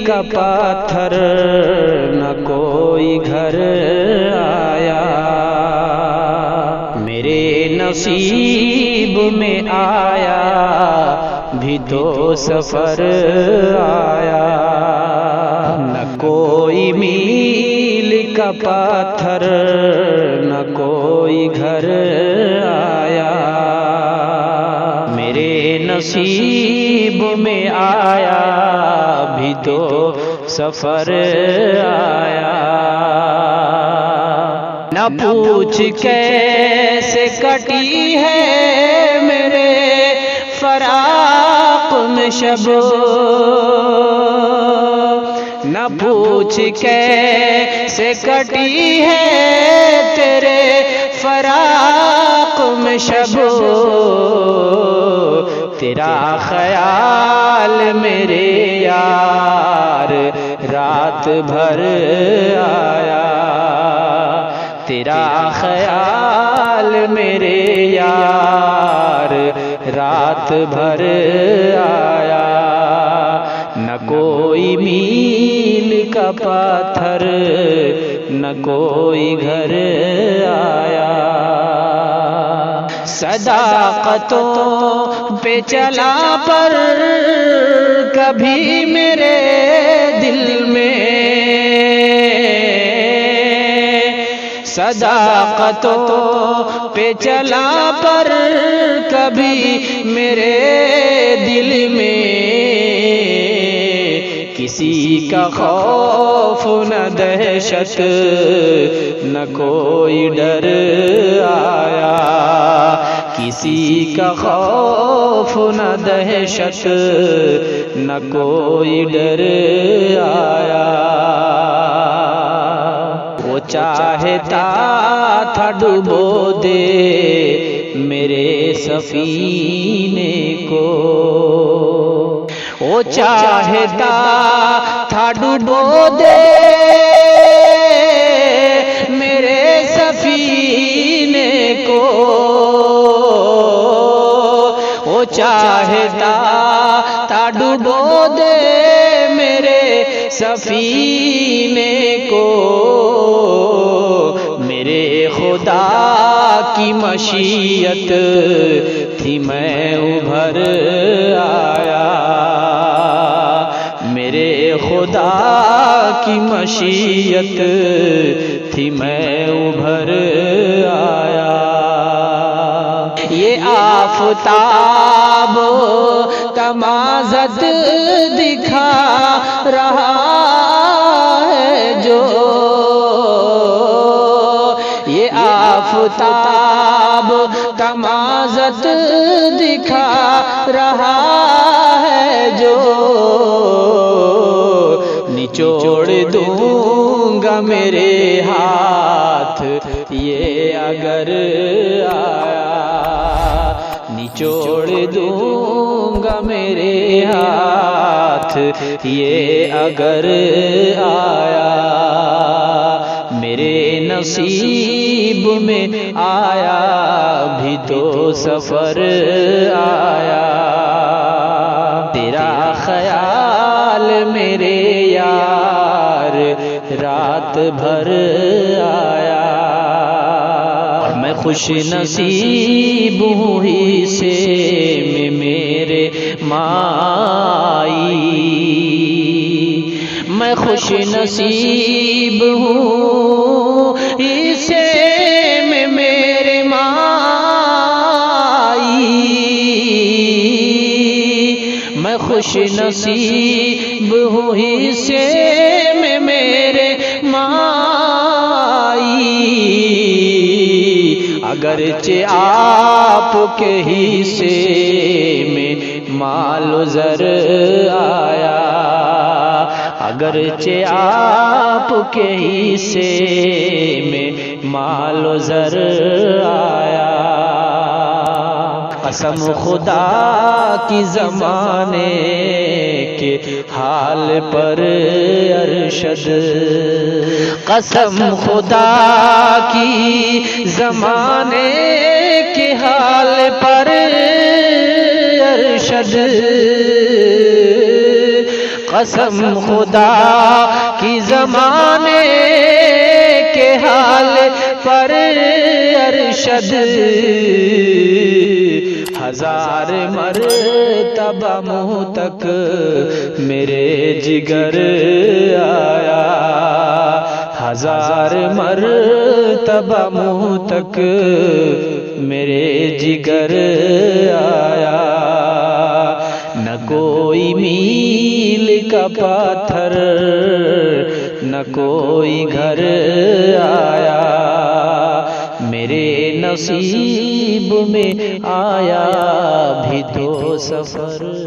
کا پتھر نہ کوئی گھر آیا، میرے نصیب میں آیا بھی تو سفر آیا، نہ کوئی میل کا پتھر نہ کوئی گھر آیا، میرے نصیب میں آیا بھی تو سفر آیا، نہ پوچھ کیسے کٹی ہے میرے فراق میں شب، نہ پوچھ کیسے کٹی ہے تیرے فراق میں شب، تیرا خیال میرے یار رات بھر آیا، تیرا خیال میرے یار رات بھر آیا، نہ کوئی میل کا پتھر نہ کوئی گھر آیا، صداقتوں پہ چلا پر کبھی میرے دل میں، صداقتوں پہ چلا پر کبھی میرے دل میں، کسی کا خوف نہ دہشت نہ کوئی ڈر آیا، کسی کا خوف نہ دہشت نہ کوئی ڈر آیا، وہ چاہتا تھا ڈبو دے میرے سفینے کو، وہ چاہتا تھا ڈبو دے میرے سفینے کو، وہ چاہتا تھا ڈبو دے میرے سفینے کو، میرے خدا کی مشیت تھی میں ابھر آیا، میرے خدا کی مشیت تھی میں ابھر آیا، یہ آفتاب تمازت دکھا رہا ہے جو، یہ آفتاب تمازت دکھا رہا ہے جو، نچوڑ دوں گا میرے ہاتھ یہ اگر آیا، نچوڑ دوں گا میرے ہاتھ یہ اگر آیا، میرے نصیب میں آیا بھی تو سفر آیا، تیرا خیال میرے یار رات بھر آیا، اور میں خوش نصیب ہوں ہی سے میں میرے مائی، میں خوش نصیب ہوں اسے میں میرے مائی، میں خوش نصیب ہوں اسے میں میرے مائی، اگرچہ آپ کے حصے میں مال و زر آیا، اگرچہ آپ کے حصے میں مال و زر آیا، قسم خدا کی زمانے کے حال پر ارشد، قسم خدا کی زمانے کے حال پر ارشد، قسم خدا کی زمانے کے حال پر ارشد ہزار مرتبہ منہ تک میرے جگر آیا، ہزار مرتبہ منہ تک میرے جگر آیا، نہ کوئی میل کا پاتھر نہ کوئی گھر آیا، میرے نصیب میں آیا بھی تو سفر۔